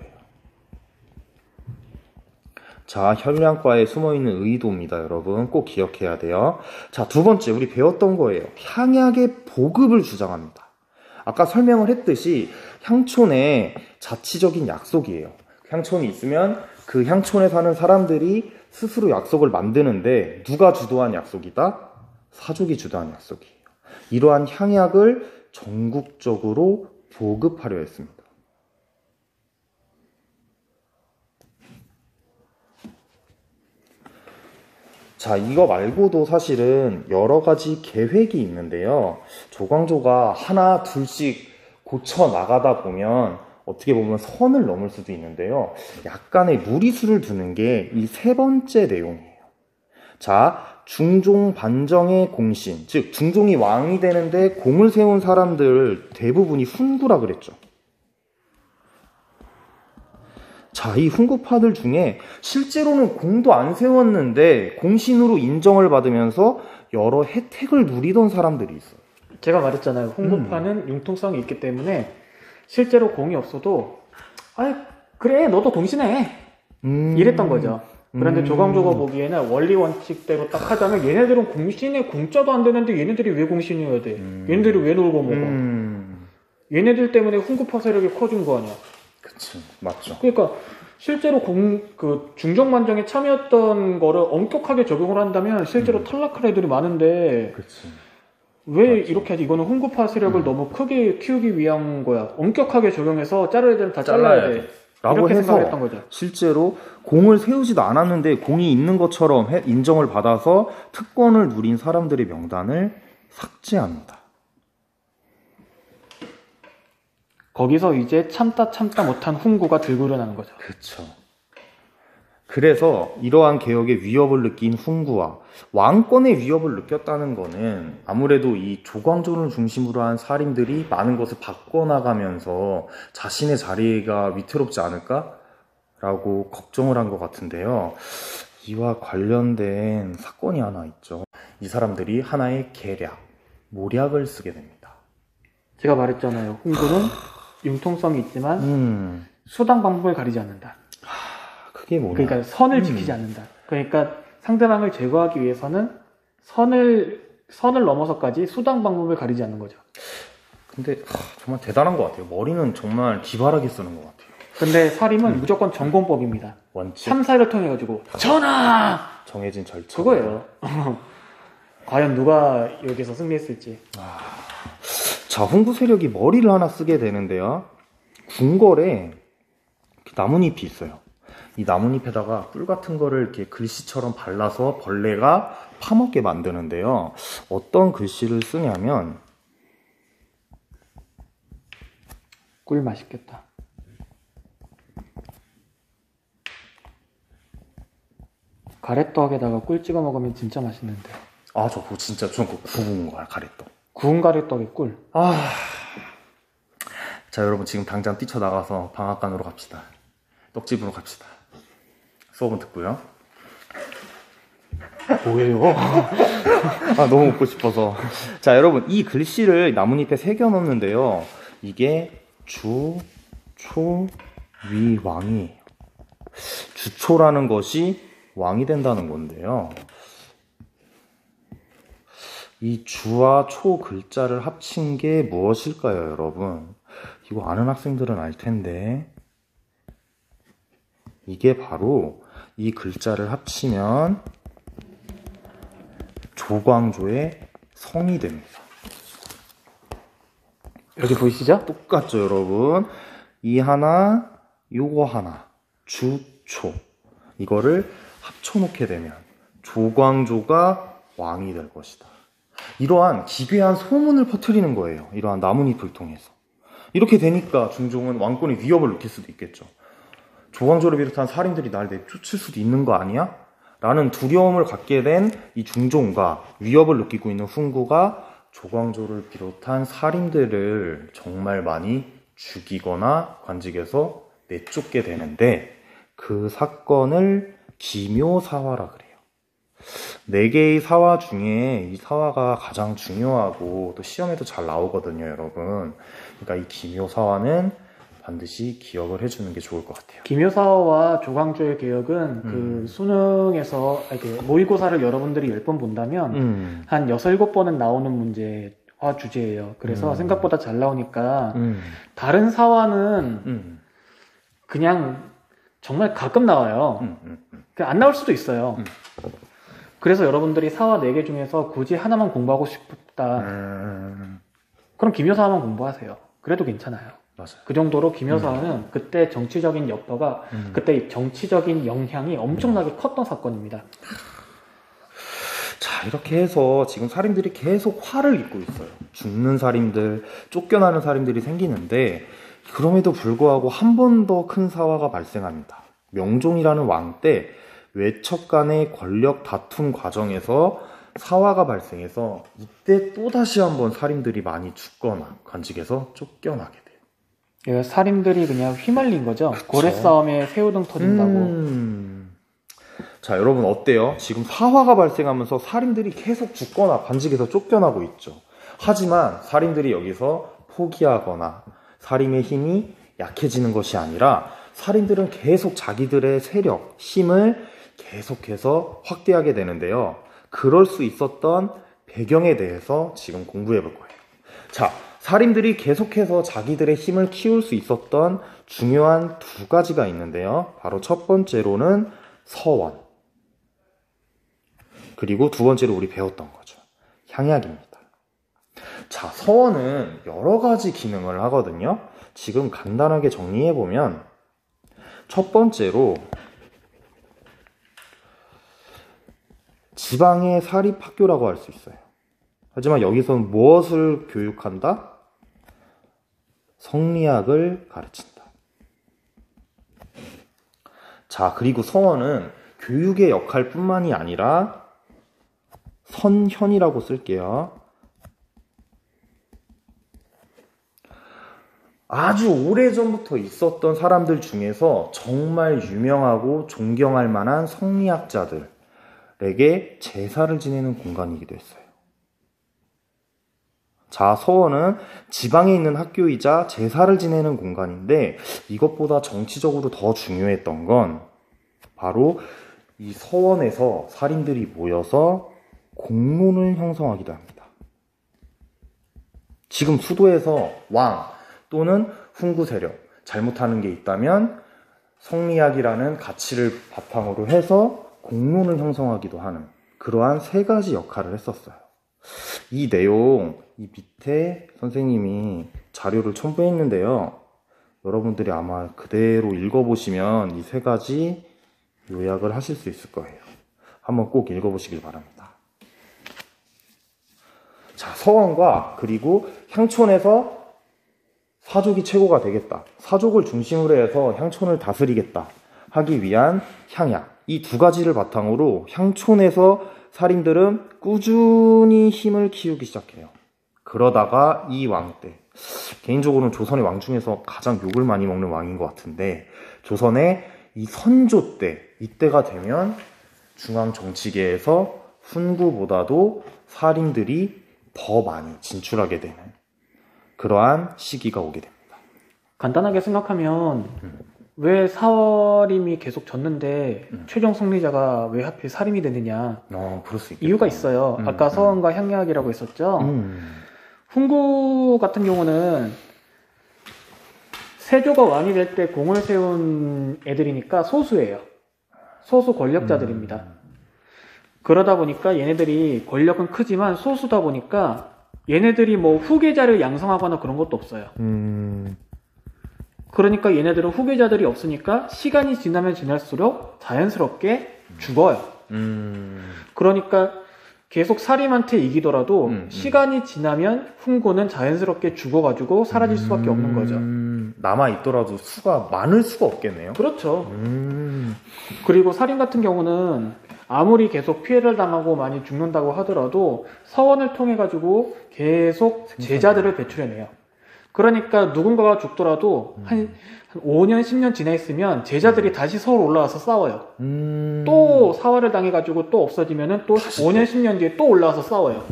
자, 현량과에 숨어있는 의도입니다, 여러분. 꼭 기억해야 돼요. 자, 두 번째, 우리 배웠던 거예요. 향약의 보급을 주장합니다. 아까 설명을 했듯이 향촌의 자치적인 약속이에요. 향촌이 있으면 그 향촌에 사는 사람들이 스스로 약속을 만드는데 누가 주도한 약속이다? 사족이 주도한 약속이에요. 이러한 향약을 전국적으로 보급하려 했습니다. 자, 이거 말고도 사실은 여러 가지 계획이 있는데요. 조광조가 하나 둘씩 고쳐 나가다 보면 어떻게 보면 선을 넘을 수도 있는데요. 약간의 무리수를 두는 게 이 세 번째 내용이에요. 자, 중종 반정의 공신, 즉 중종이 왕이 되는데 공을 세운 사람들 대부분이 훈구라 그랬죠. 자, 이 훈구파들 중에 실제로는 공도 안 세웠는데 공신으로 인정을 받으면서 여러 혜택을 누리던 사람들이 있어요. 제가 말했잖아요. 훈구파는 융통성이 있기 때문에 실제로 공이 없어도 그래 너도 공신해 이랬던 거죠. 그런데 조광조가 보기에는 원리 원칙대로 딱 하자면 얘네들은 공신에 공짜도 안 되는데 얘네들이 왜 공신이어야 돼? 얘네들이 왜 놀고 먹어? 얘네들 때문에 훈구파 세력이 커진 거 아니야? 그치, 맞죠. 그러니까 실제로 그 중정만정에 참여했던 거를 엄격하게 적용을 한다면 실제로 탈락할 애들이 많은데 그치. 왜 맞지. 이렇게 하지? 이거는 훈구파 세력을 너무 크게 키우기 위한 거야. 엄격하게 적용해서 자를 애들은 다 잘라야 돼. 라고 이렇게 해서 생각했던 거죠. 실제로 공을 세우지도 않았는데 공이 있는 것처럼 인정을 받아서 특권을 누린 사람들의 명단을 삭제합니다. 거기서 이제 참다 못한 훈구가 들고 일어나는 거죠. 그렇죠. 그래서 이러한 개혁의 위협을 느낀 훈구와 왕권의 위협을 느꼈다는 거는 아무래도 이 조광조를 중심으로 한 살인들이 많은 것을 바꿔나가면서 자신의 자리가 위태롭지 않을까라고 걱정을 한 것 같은데요. 이와 관련된 사건이 하나 있죠. 이 사람들이 하나의 계략, 모략을 쓰게 됩니다. 제가 말했잖아요. 훈구는 융통성이 있지만 수단 방법을 가리지 않는다. 그게 뭐냐? 그러니까 선을 지키지 않는다. 그러니까 상대방을 제거하기 위해서는 선을 넘어서까지 수단 방법을 가리지 않는 거죠. 근데 정말 대단한 것 같아요. 머리는 정말 기발하게 쓰는 것 같아요. 근데 살인은 무조건 정권법입니다. 원칙, 참사를 통해 가지고 전하! 정해진 절차. 그거예요. 과연 누가 여기서 승리했을지. 자, 훈구 세력이 머리를 하나 쓰게 되는데요. 궁궐에 나뭇잎이 있어요. 이 나뭇잎에다가 꿀 같은 거를 이렇게 글씨처럼 발라서 벌레가 파먹게 만드는데요. 어떤 글씨를 쓰냐면 꿀 맛있겠다. 가래떡에다가 꿀 찍어 먹으면 진짜 맛있는데. 저 그거 진짜 좀 구운 거야, 가래떡. 구운 가래떡에 꿀. 자, 여러분 지금 당장 뛰쳐나가서 방앗간으로 갑시다. 떡집으로 갑시다. 수업은 듣고요. 뭐예요? 너무 먹고 싶어서. 자, 여러분 이 글씨를 나뭇잎에 새겨 넣는데요. 이게 주, 초, 위, 왕이에요. 주초라는 것이 왕이 된다는 건데요. 이 주와 초 글자를 합친 게 무엇일까요, 여러분? 이거 아는 학생들은 알 텐데. 이게 바로 이 글자를 합치면 조광조의 성이 됩니다. 여기 보이시죠? 똑같죠, 여러분? 이 하나, 요거 하나, 주, 초. 이거를 합쳐놓게 되면 조광조가 왕이 될 것이다. 이러한 기괴한 소문을 퍼뜨리는 거예요. 이러한 나뭇잎을 통해서. 이렇게 되니까 중종은 왕권의 위협을 느낄 수도 있겠죠. 조광조를 비롯한 살인들이 날 내쫓을 수도 있는 거 아니야? 라는 두려움을 갖게 된 이 중종과 위협을 느끼고 있는 훈구가 조광조를 비롯한 살인들을 정말 많이 죽이거나 관직에서 내쫓게 되는데 그 사건을 기묘사화라 그래요. 4개의 사화 중에 이 사화가 가장 중요하고 또 시험에도 잘 나오거든요, 여러분. 그러니까 이 기묘사화는 반드시 기억을 해주는 게 좋을 것 같아요. 기묘사화와 조광조의 개혁은 그 수능에서 이렇게 모의고사를 여러분들이 10번 본다면 한 6, 7번은 나오는 문제와 주제예요. 그래서 생각보다 잘 나오니까 다른 사화는 그냥 정말 가끔 나와요. 그냥 안 나올 수도 있어요. 그래서 여러분들이 사화 4개 중에서 굳이 하나만 공부하고 싶다. 그럼 기묘사화만 공부하세요. 그래도 괜찮아요. 맞아요. 그 정도로 기묘사화는 그때 정치적인 여파가 그때 정치적인 영향이 엄청나게 컸던 사건입니다. 자, 이렇게 해서 지금 살인들이 계속 화를 입고 있어요. 죽는 살인들, 쫓겨나는 살인들이 생기는데 그럼에도 불구하고 한 번 더 큰 사화가 발생합니다. 명종이라는 왕 때 외척 간의 권력 다툼 과정에서 사화가 발생해서 이때 또다시 한번 살인들이 많이 죽거나 관직에서 쫓겨나게 돼요. 살인들이 그냥 휘말린 거죠. 그쵸? 고래 싸움에 새우등 터진다고. 자, 여러분 어때요? 지금 사화가 발생하면서 살인들이 계속 죽거나 관직에서 쫓겨나고 있죠. 하지만 살인들이 여기서 포기하거나 살인의 힘이 약해지는 것이 아니라 살인들은 계속 자기들의 세력, 힘을 계속해서 확대하게 되는데요. 그럴 수 있었던 배경에 대해서 지금 공부해 볼 거예요. 자, 살인들이 계속해서 자기들의 힘을 키울 수 있었던 중요한 두 가지가 있는데요. 바로 첫 번째로는 서원. 그리고 두 번째로 우리 배웠던 거죠. 향약입니다. 자, 서원은 여러 가지 기능을 하거든요. 지금 간단하게 정리해 보면 첫 번째로 지방의 사립학교라고 할 수 있어요. 하지만 여기서는 무엇을 교육한다? 성리학을 가르친다. 자, 그리고 서원은 교육의 역할뿐만이 아니라 선현이라고 쓸게요. 아주 오래전부터 있었던 사람들 중에서 정말 유명하고 존경할 만한 성리학자들에게 제사를 지내는 공간이기도 했어요. 자, 서원은 지방에 있는 학교이자 제사를 지내는 공간인데 이것보다 정치적으로 더 중요했던 건 바로 이 서원에서 살인들이 모여서 공론을 형성하기도 합니다. 지금 수도에서 왕 또는 훈구 세력, 잘못하는 게 있다면 성리학이라는 가치를 바탕으로 해서 공론을 형성하기도 하는 그러한 세 가지 역할을 했었어요. 이 내용, 이 밑에 선생님이 자료를 첨부했는데요. 여러분들이 아마 그대로 읽어보시면 이 세 가지 요약을 하실 수 있을 거예요. 한번 꼭 읽어보시길 바랍니다. 자, 서원과 그리고 향촌에서 사족이 최고가 되겠다. 사족을 중심으로 해서 향촌을 다스리겠다. 하기 위한 향약. 이 두 가지를 바탕으로 향촌에서 살인들은 꾸준히 힘을 키우기 시작해요. 그러다가 이 왕 때, 개인적으로는 조선의 왕 중에서 가장 욕을 많이 먹는 왕인 것 같은데, 조선의 이 선조 때, 이때가 되면 중앙 정치계에서 훈구보다도 살인들이 더 많이 진출하게 되는 그러한 시기가 오게 됩니다. 간단하게 생각하면 왜 사림이 계속 졌는데 최종 승리자가 왜 하필 살인이 되느냐. 그럴 수 있겠다. 이유가 있어요. 아까 서원과 향약이라고 했었죠. 훈구 같은 경우는 세조가 왕이 될 때 공을 세운 애들이니까 소수예요. 소수 권력자들입니다. 그러다 보니까 얘네들이 권력은 크지만 소수다 보니까 얘네들이 뭐 후계자를 양성하거나 그런 것도 없어요. 그러니까 얘네들은 후계자들이 없으니까 시간이 지나면 지날수록 자연스럽게 죽어요. 그러니까 계속 사림한테 이기더라도 시간이 지나면 훈구는 자연스럽게 죽어가지고 사라질 수밖에 없는 거죠. 남아있더라도 수가 많을 수가 없겠네요. 그렇죠. 그리고 살인 같은 경우는 아무리 계속 피해를 당하고 많이 죽는다고 하더라도 서원을 통해 가지고 계속 제자들을 배출해내요. 그러니까 누군가가 죽더라도 한 5년, 10년 지나 있으면 제자들이 다시 서울 올라와서 싸워요. 또 사활을 당해가지고 또 없어지면은 또 5년, 10년 뒤에 또 올라와서 싸워요.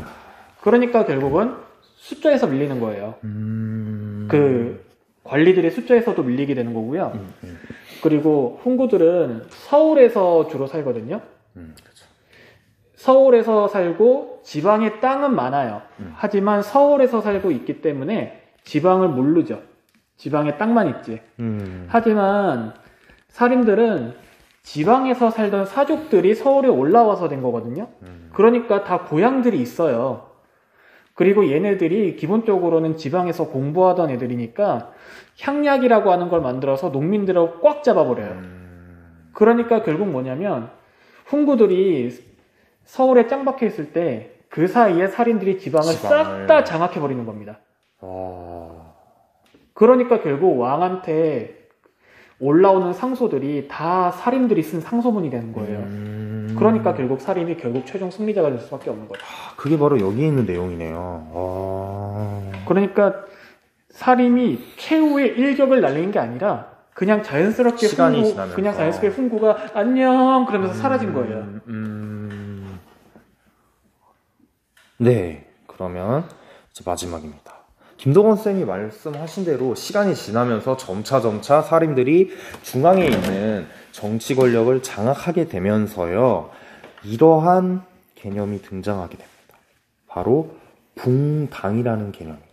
그러니까 결국은 숫자에서 밀리는 거예요. 그 관리들의 숫자에서도 밀리게 되는 거고요. 그리고 훈구들은 서울에서 주로 살거든요. 그렇죠. 서울에서 살고 지방에 땅은 많아요. 하지만 서울에서 살고 있기 때문에 지방을 모르죠. 지방에 땅만 있지. 하지만 살인들은 지방에서 살던 사족들이 서울에 올라와서 된 거거든요. 그러니까 다 고향들이 있어요. 그리고 얘네들이 기본적으로는 지방에서 공부하던 애들이니까 향약이라고 하는 걸 만들어서 농민들을 꽉 잡아버려요. 그러니까 결국 뭐냐면 훈구들이 서울에 짱 박혀 있을 때 그 사이에 살인들이 지방을 싹 다 장악해버리는 겁니다. 그러니까 결국 왕한테 올라오는 상소들이 다 살인들이 쓴 상소문이 되는 거예요. 그러니까 결국 살인이 결국 최종 승리자가 될 수밖에 없는 거죠. 그게 바로 여기에 있는 내용이네요. 그러니까 살인이 최후의 일격을 날리는 게 아니라 그냥 자연스럽게 시간이 지나면서 그냥 자연스럽게 훈구가 안녕 그러면서 사라진 거예요. 네, 그러면 이제 마지막입니다. 김동원 쌤이 말씀하신 대로 시간이 지나면서 점차 사람들이 중앙에 있는 정치 권력을 장악하게 되면서요, 이러한 개념이 등장하게 됩니다. 바로 붕당이라는 개념입니다.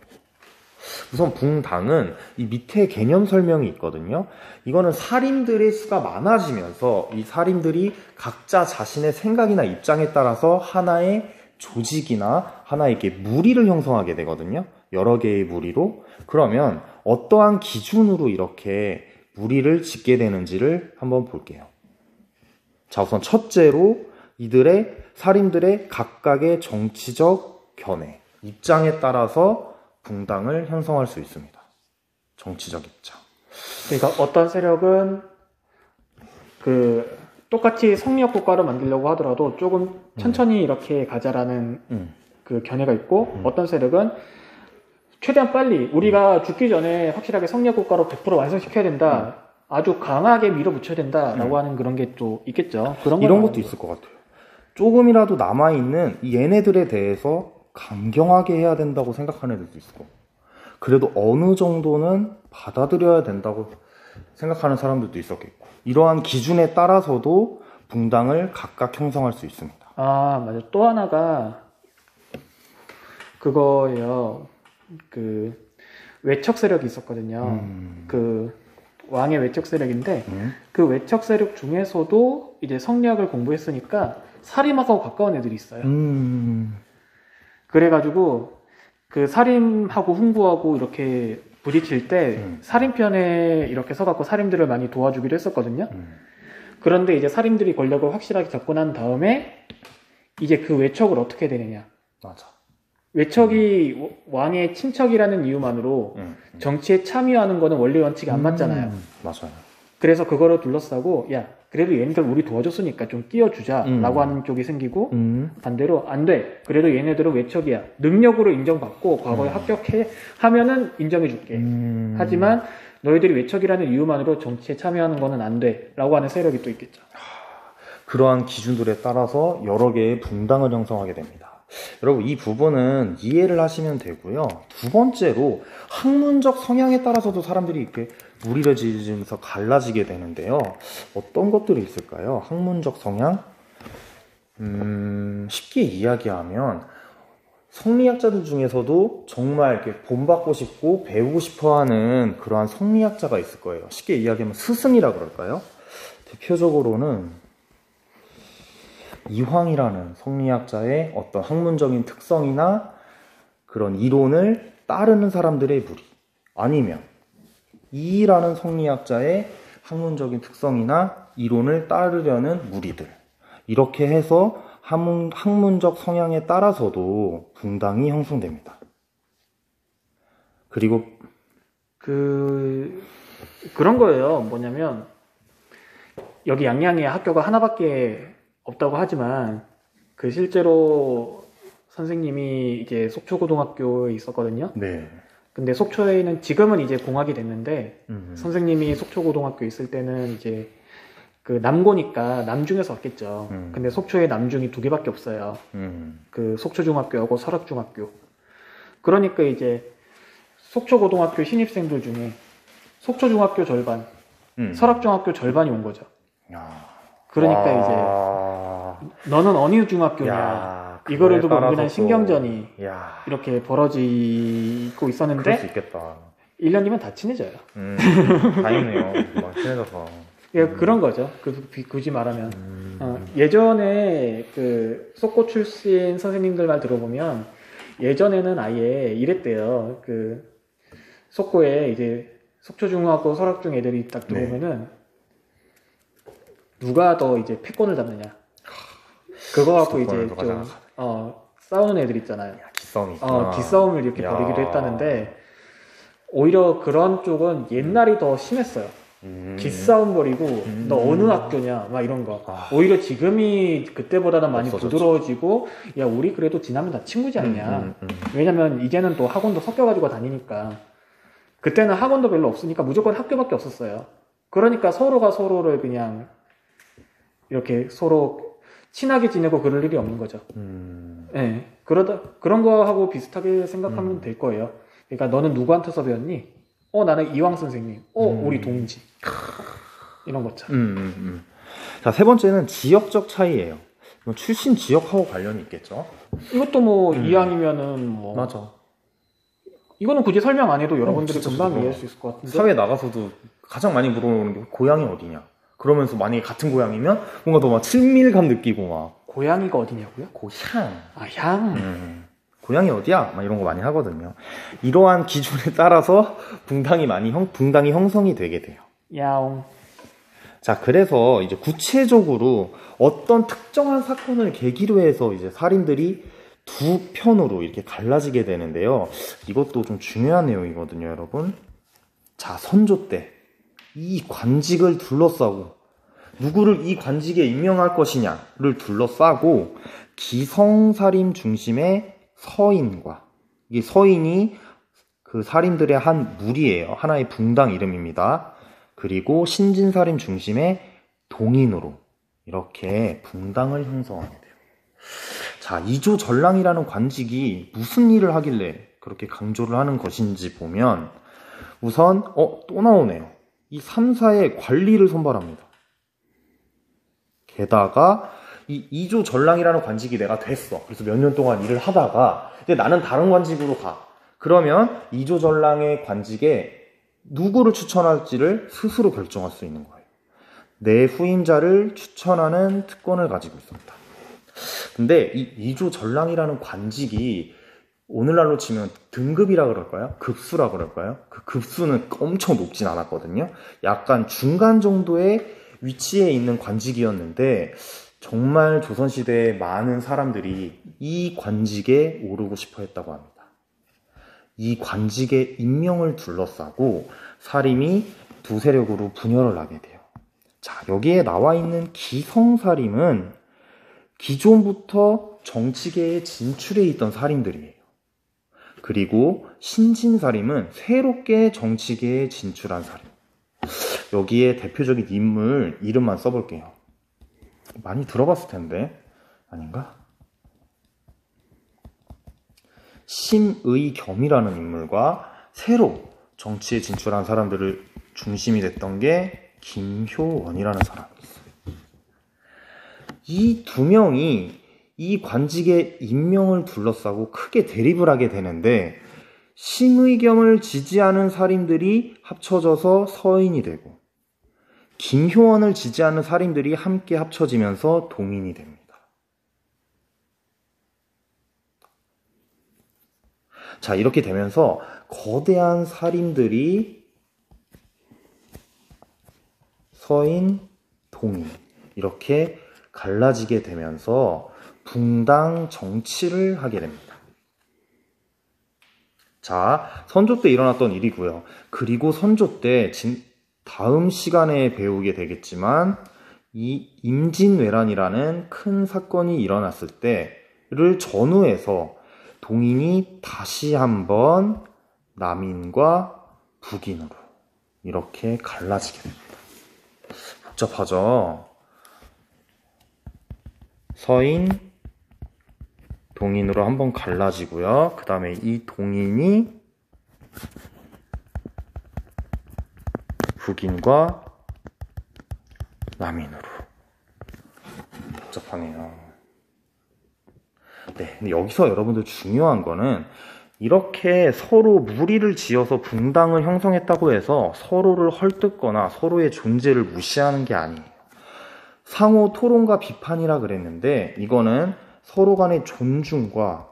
우선 붕당은 이 밑에 개념 설명이 있거든요. 이거는 살인들의 수가 많아지면서 이 살인들이 각자 자신의 생각이나 입장에 따라서 하나의 조직이나 하나의 이렇게 무리를 형성하게 되거든요. 여러 개의 무리로. 그러면 어떠한 기준으로 이렇게 무리를 짓게 되는지를 한번 볼게요. 자, 우선 첫째로 이들의 살인들의 각각의 정치적 견해, 입장에 따라서 붕당을 형성할 수 있습니다. 정치적 입장. 그러니까 어떤 세력은 똑같이 성리학 국가를 만들려고 하더라도 조금 천천히 이렇게 가자라는 그 견해가 있고, 어떤 세력은 최대한 빨리 우리가 죽기 전에 확실하게 성리학 국가로 100% 완성시켜야 된다. 아주 강하게 밀어붙여야 된다라고 하는 그런 게 또 있겠죠. 이런 것도 있을 것 같아요. 조금이라도 남아있는 얘네들에 대해서 강경하게 해야 된다고 생각하는 애들도 있고, 그래도 어느 정도는 받아들여야 된다고 생각하는 사람들도 있었겠고, 이러한 기준에 따라서도 붕당을 각각 형성할 수 있습니다. 아, 맞아. 또 하나가 그거예요. 그 외척 세력이 있었거든요. 그 왕의 외척 세력인데 그 외척 세력 중에서도 이제 성리학을 공부했으니까 살인하고 가까운 애들이 있어요. 그래가지고 그 살인하고 훈구하고 이렇게 부딪힐 때 살인편에 이렇게 서갖고 살인들을 많이 도와주기도 했었거든요. 그런데 이제 살인들이 권력을 확실하게 잡고 난 다음에 이제 그 외척을 어떻게 되느냐. 맞아. 외척이 왕의 친척이라는 이유만으로 정치에 참여하는 거는 원리 원칙이 안 맞잖아요. 맞아요. 그래서 그거를 둘러싸고, 야, 그래도 얘네들 우리 도와줬으니까 좀 끼워주자라고 하는 쪽이 생기고, 반대로 안 돼. 그래도 얘네들은 외척이야. 능력으로 인정받고 과거에 합격하면은 인정해줄게. 하지만 너희들이 외척이라는 이유만으로 정치에 참여하는 거는 안 돼라고 하는 세력이 또 있겠죠. 그러한 기준들에 따라서 여러 개의 붕당을 형성하게 됩니다. 여러분, 이 부분은 이해를 하시면 되고요. 두 번째로 학문적 성향에 따라서도 사람들이 이렇게 무리를 지으면서 갈라지게 되는데요. 어떤 것들이 있을까요? 학문적 성향? 쉽게 이야기하면 성리학자들 중에서도 정말 이렇게 본받고 싶고 배우고 싶어하는 그러한 성리학자가 있을 거예요. 쉽게 이야기하면 스승이라 그럴까요? 대표적으로는 이황이라는 성리학자의 어떤 학문적인 특성이나 그런 이론을 따르는 사람들의 무리, 아니면 이라는 성리학자의 학문적인 특성이나 이론을 따르려는 무리들, 이렇게 해서 학문적 성향에 따라서도 붕당이 형성됩니다. 그리고 그런 거예요. 뭐냐면 여기 양양에 학교가 하나밖에 없다고 하지만 그 실제로 선생님이 이제 속초고등학교에 있었거든요. 네. 근데 속초에는 지금은 이제 공학이 됐는데 선생님이 속초고등학교에 있을 때는 이제 그 남고니까 남중에서 왔겠죠. 근데 속초에 남중이 2개밖에 없어요. 그 속초중학교하고 설악중학교. 그러니까 이제 속초고등학교 신입생들 중에 속초중학교 절반, 설악중학교 절반이 온 거죠. 그러니까 이제 너는 어느 중학교냐, 이거를 두고 은근한 신경전이 이렇게 벌어지고 있었는데, 그럴 수 있겠다. 1년이면 다 친해져요. 다행이네요. 막 친해져서. 그런 거죠. 굳이 말하면. 예전에 그 속고 출신 선생님들 말 들어보면 예전에는 아예 이랬대요. 그 속고에 이제 속초중하고 설악중 애들이 딱 들어오면은 누가 더 이제 패권을 잡느냐. 그거 갖고 이제 좀 싸우는 애들 있잖아요. 기싸움이 기싸움을 이렇게 벌이기도 했다는데, 오히려 그런 쪽은 옛날이 더 심했어요. 기싸움 벌이고 너 어느 학교냐 막 이런 거. 오히려 지금이 그때보다는 많이 부드러워지고, 야 우리 그래도 지나면 다 친구지 않냐. 왜냐면 이제는 또 학원도 섞여가지고 다니니까. 그때는 학원도 별로 없으니까 무조건 학교밖에 없었어요. 그러니까 서로가 서로를 그냥 이렇게 서로 친하게 지내고 그럴 일이 없는 거죠. 네, 그런 거하고 비슷하게 생각하면 될 거예요. 그러니까 너는 누구한테서 배웠니? 나는 이황 선생님. 우리 동지. 이런 것처럼. 자, 세 번째는 지역적 차이예요. 출신 지역하고 관련이 있겠죠. 이것도 뭐 이왕이면은 뭐 맞아. 이거는 굳이 설명 안 해도 여러분들이 진짜 금방 그거. 이해할 수 있을 것 같은데. 사회 나가서도 가장 많이 물어보는 게 고향이 어디냐. 그러면서 만약에 같은 고향이면 뭔가 더 막 친밀감 느끼고 막 고양이가 어디냐고요? 고향. 향. 고향이 어디야? 막 이런 거 많이 하거든요. 이러한 기준에 따라서 붕당이 형성이 되게 돼요. 야옹. 자, 그래서 이제 구체적으로 어떤 특정한 사건을 계기로 해서 이제 살인들이 두 편으로 이렇게 갈라지게 되는데요. 이것도 좀 중요한 내용이거든요, 여러분. 자, 선조 때 이 관직을 둘러싸고 누구를 이 관직에 임명할 것이냐를 둘러싸고 기성살인 중심의 서인과, 이 서인이 그 살인들의 한 무리예요. 하나의 붕당 이름입니다. 그리고 신진살인 중심의 동인으로 이렇게 붕당을 형성하게 돼요. 자, 이조전랑이라는 관직이 무슨 일을 하길래 그렇게 강조를 하는 것인지 보면 우선 또 나오네요. 이 3사의 관리를 선발합니다. 게다가 이 이조전랑이라는 관직이 내가 됐어. 그래서 몇 년 동안 일을 하다가 이제 나는 다른 관직으로 가. 그러면 이조전랑의 관직에 누구를 추천할지를 스스로 결정할 수 있는 거예요. 내 후임자를 추천하는 특권을 가지고 있습니다. 근데 이 이조전랑이라는 관직이 오늘날로 치면 등급이라 그럴까요? 급수라 그럴까요? 그 급수는 엄청 높진 않았거든요. 약간 중간 정도의 위치에 있는 관직이었는데 정말 조선시대에 많은 사람들이 이 관직에 오르고 싶어 했다고 합니다. 이 관직의 임명을 둘러싸고 살인이 두 세력으로 분열을 하게 돼요. 자, 여기에 나와 있는 기성살인은 기존부터 정치계에 진출해 있던 살인들이에요. 그리고 신진살인은 새롭게 정치계에 진출한 살인. 여기에 대표적인 인물 이름만 써볼게요. 많이 들어봤을 텐데 아닌가? 심의겸이라는 인물과 새로 정치에 진출한 사람들을 중심이 됐던 게 김효원이라는 사람이었어요. 이 두 명이 이 관직의 임명을 둘러싸고 크게 대립을 하게 되는데 심의겸을 지지하는 살인들이 합쳐져서 서인이 되고 김효원을 지지하는 살인들이 함께 합쳐지면서 동인이 됩니다. 자, 이렇게 되면서 거대한 살인들이 서인, 동인 이렇게 갈라지게 되면서 붕당 정치를 하게 됩니다. 자, 선조 때 일어났던 일이고요. 그리고 선조 때 다음 시간에 배우게 되겠지만 이 임진왜란이라는 큰 사건이 일어났을 때를 전후해서 동인이 다시 한번 남인과 북인으로 이렇게 갈라지게 됩니다. 복잡하죠? 서인, 동인으로 한번 갈라지고요. 그 다음에 이 동인이 북인과 남인으로. 복잡하네요. 네, 근데 여기서 여러분들 중요한 거는 이렇게 서로 무리를 지어서 붕당을 형성했다고 해서 서로를 헐뜯거나 서로의 존재를 무시하는 게 아니에요. 상호 토론과 비판이라 그랬는데 이거는 서로 간의 존중과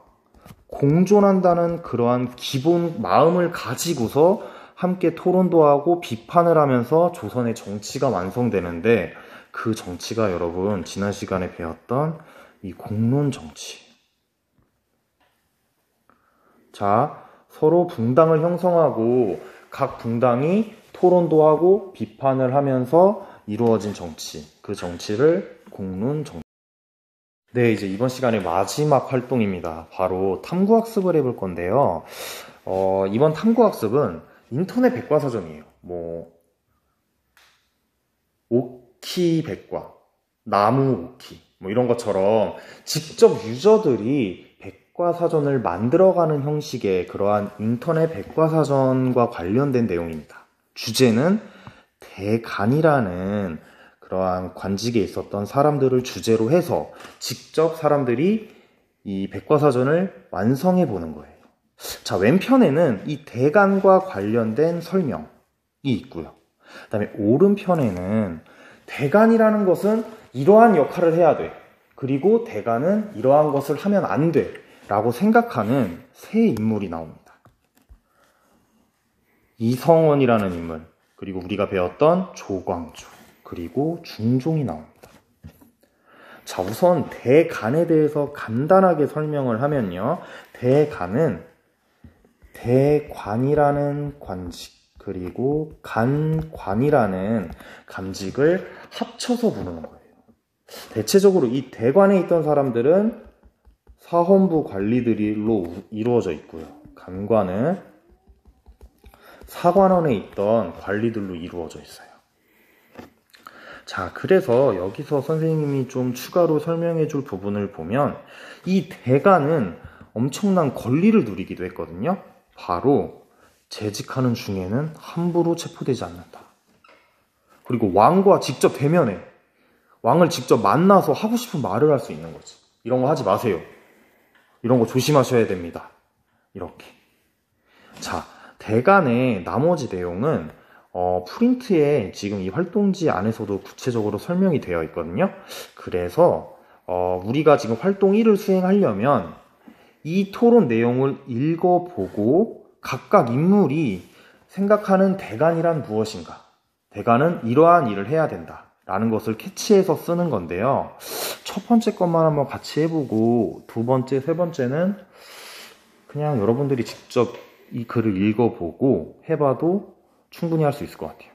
공존한다는 그러한 기본 마음을 가지고서 함께 토론도 하고 비판을 하면서 조선의 정치가 완성되는데 그 정치가 여러분 지난 시간에 배웠던 이 공론 정치. 자, 서로 붕당을 형성하고 각 붕당이 토론도 하고 비판을 하면서 이루어진 정치. 그 정치를 공론 정치. 네, 이제 이번 시간의 마지막 활동입니다. 바로 탐구학습을 해볼 건데요. 이번 탐구학습은 인터넷 백과사전이에요. 오키 백과, 나무 오키, 이런 것처럼 직접 유저들이 백과사전을 만들어가는 형식의 그러한 인터넷 백과사전과 관련된 내용입니다. 주제는 대간이라는 그러한 관직에 있었던 사람들을 주제로 해서 직접 사람들이 이 백과사전을 완성해 보는 거예요. 자, 왼편에는 이 대간과 관련된 설명이 있고요. 그 다음에 오른편에는 대간이라는 것은 이러한 역할을 해야 돼. 그리고 대간은 이러한 것을 하면 안 돼. 라고 생각하는 세 인물이 나옵니다. 이성원이라는 인물, 그리고 우리가 배웠던 조광조, 그리고 중종이 나옵니다. 자, 우선 대간에 대해서 간단하게 설명을 하면요. 대간은 대관이라는 관직, 그리고 간관이라는 간직을 합쳐서 부르는 거예요. 대체적으로 이 대관에 있던 사람들은 사헌부 관리들로 이루어져 있고요. 간관은 사관원에 있던 관리들로 이루어져 있어요. 자, 그래서 여기서 선생님이 좀 추가로 설명해 줄 부분을 보면 이 대간은 엄청난 권리를 누리기도 했거든요. 바로 재직하는 중에는 함부로 체포되지 않는다. 그리고 왕과 직접 대면해. 왕을 직접 만나서 하고 싶은 말을 할 수 있는 거지. 이런 거 하지 마세요. 이런 거 조심하셔야 됩니다. 이렇게. 자, 대간의 나머지 내용은 프린트에 지금 이 활동지 안에서도 구체적으로 설명이 되어 있거든요. 그래서 우리가 지금 활동 1을 수행하려면 이 토론 내용을 읽어보고 각각 인물이 생각하는 대간이란 무엇인가, 대간은 이러한 일을 해야 된다 라는 것을 캐치해서 쓰는 건데요. 첫 번째 것만 한번 같이 해보고 두 번째, 세 번째는 그냥 여러분들이 직접 이 글을 읽어보고 해봐도 충분히 할 수 있을 것 같아요.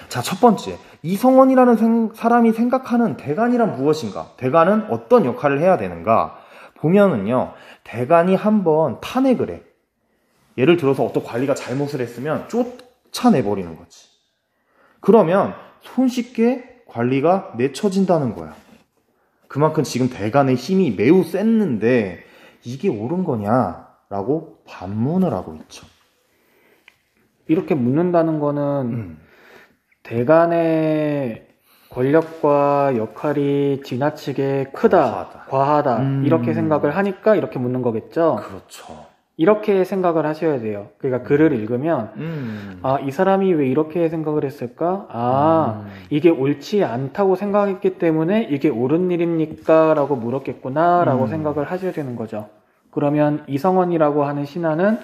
자, 첫 번째, 이성원이라는 사람이 생각하는 대간이란 무엇인가, 대간은 어떤 역할을 해야 되는가 보면은요, 대간이 한번 탄핵을 해. 예를 들어서 어떤 관리가 잘못을 했으면 쫓아내버리는 거지. 그러면 손쉽게 관리가 내쳐진다는 거야. 그만큼 지금 대간의 힘이 매우 셌는데 이게 옳은 거냐라고 반문을 하고 있죠. 이렇게 묻는다는 거는 대간의 권력과 역할이 지나치게 크다, 과하다 이렇게 생각을 하니까 이렇게 묻는 거겠죠? 그렇죠. 이렇게 생각을 하셔야 돼요. 그러니까 글을 읽으면 아, 이 사람이 왜 이렇게 생각을 했을까? 아, 이게 옳지 않다고 생각했기 때문에 이게 옳은 일입니까? 라고 물었겠구나 라고 생각을 하셔야 되는 거죠. 그러면 이성원이라고 하는 신하는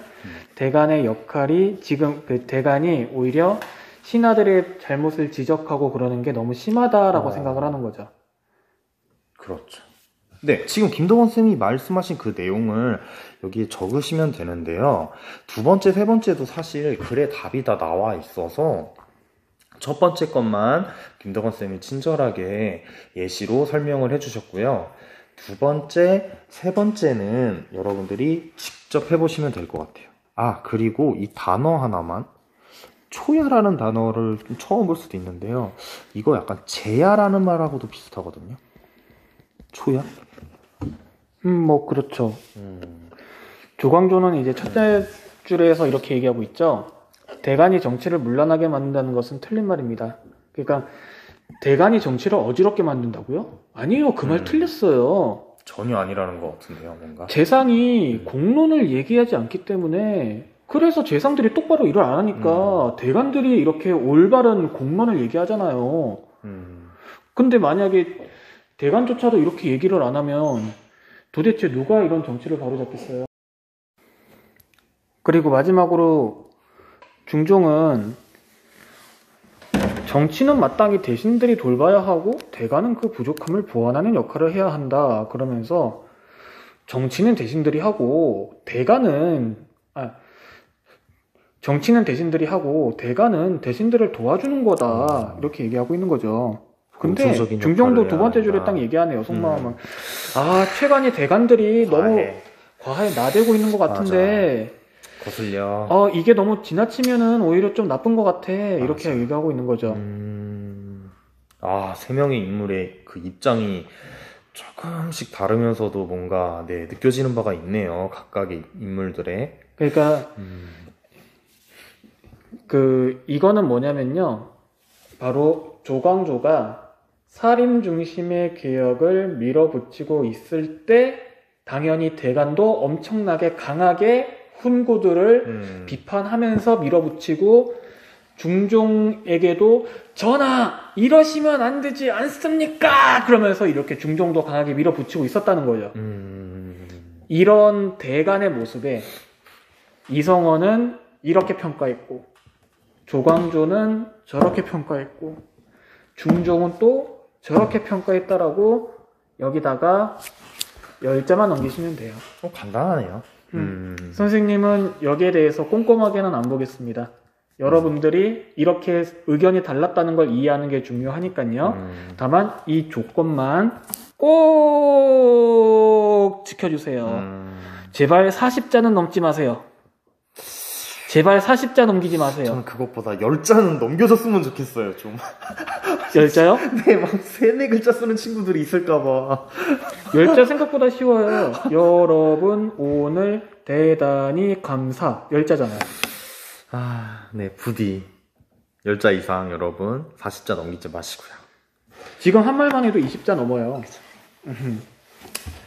대간의 역할이 지금 그 대간이 오히려 신하들의 잘못을 지적하고 그러는 게 너무 심하다라고 생각을 하는 거죠. 그렇죠. 네, 지금 김동원 쌤이 말씀하신 그 내용을 여기에 적으시면 되는데요. 두 번째, 세 번째도 사실 글에 답이 다 나와 있어서 첫 번째 것만 김동원 쌤이 친절하게 예시로 설명을 해주셨고요. 두 번째, 세 번째는 여러분들이 직접 해보시면 될 것 같아요. 아, 그리고 이 단어 하나만, 초야라는 단어를 좀 처음 볼 수도 있는데요. 이거 약간 제야라는 말하고도 비슷하거든요. 초야? 뭐 그렇죠. 조광조는 이제 첫째 줄에서 이렇게 얘기하고 있죠. 대간이 정치를 문란하게 만든다는 것은 틀린 말입니다. 그러니까 대간이 정치를 어지럽게 만든다고요? 아니에요. 그 말 틀렸어요. 전혀 아니라는 것 같은데요, 뭔가. 재상이 공론을 얘기하지 않기 때문에, 그래서 재상들이 똑바로 일을 안 하니까 대간들이 이렇게 올바른 공론을 얘기하잖아요. 근데 만약에 대간조차도 이렇게 얘기를 안 하면 도대체 누가 이런 정치를 바로잡겠어요? 그리고 마지막으로 중종은 정치는 마땅히 대신들이 돌봐야 하고 대간은 그 부족함을 보완하는 역할을 해야 한다 그러면서 정치는 대신들이 하고 정치는 대신들이 하고 대간은 대신들을 도와주는 거다 이렇게 얘기하고 있는 거죠. 근데 중종도 두 번째 줄에 딱 얘기하네요. 속마음은 아, 최근에 대간들이 너무 과하게 나대고 있는 것 같은데 거슬려. 이게 너무 지나치면은 오히려 좀 나쁜 것 같아. 이렇게 얘기하고 있는 거죠. 아, 세 명의 인물의 그 입장이 조금씩 다르면서도 뭔가 네, 느껴지는 바가 있네요. 각각의 인물들의. 그러니까 이거는 뭐냐면요. 바로 조광조가 살인 중심의 개혁을 밀어붙이고 있을 때 당연히 대간도 엄청나게 강하게 훈구들을 비판하면서 밀어붙이고 중종에게도 전하 이러시면 안 되지 않습니까? 그러면서 이렇게 중종도 강하게 밀어붙이고 있었다는 거죠. 이런 대간의 모습에 이성원은 이렇게 평가했고 조광조는 저렇게 평가했고 중종은 또 저렇게 평가했다라고 여기다가 열자만 넘기시면 돼요. 간단하네요. 선생님은 여기에 대해서 꼼꼼하게는 안 보겠습니다. 여러분들이 이렇게 의견이 달랐다는 걸 이해하는 게 중요하니까요. 다만 이 조건만 꼭 지켜주세요. 제발 40자는 넘지 마세요. 제발 40자 넘기지 마세요. 저는 그것보다 10자는 넘겨줬으면 좋겠어요, 좀. 10자요? 네, 막 3, 4글자 쓰는 친구들이 있을까봐. 10자 생각보다 쉬워요. 여러분, 오늘 대단히 감사. 10자잖아요. 네, 부디. 10자 이상 여러분, 40자 넘기지 마시고요. 지금 한 말만 해도 20자 넘어요.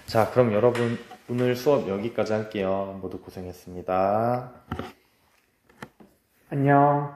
자, 그럼 여러분, 오늘 수업 여기까지 할게요. 모두 고생했습니다. 안녕.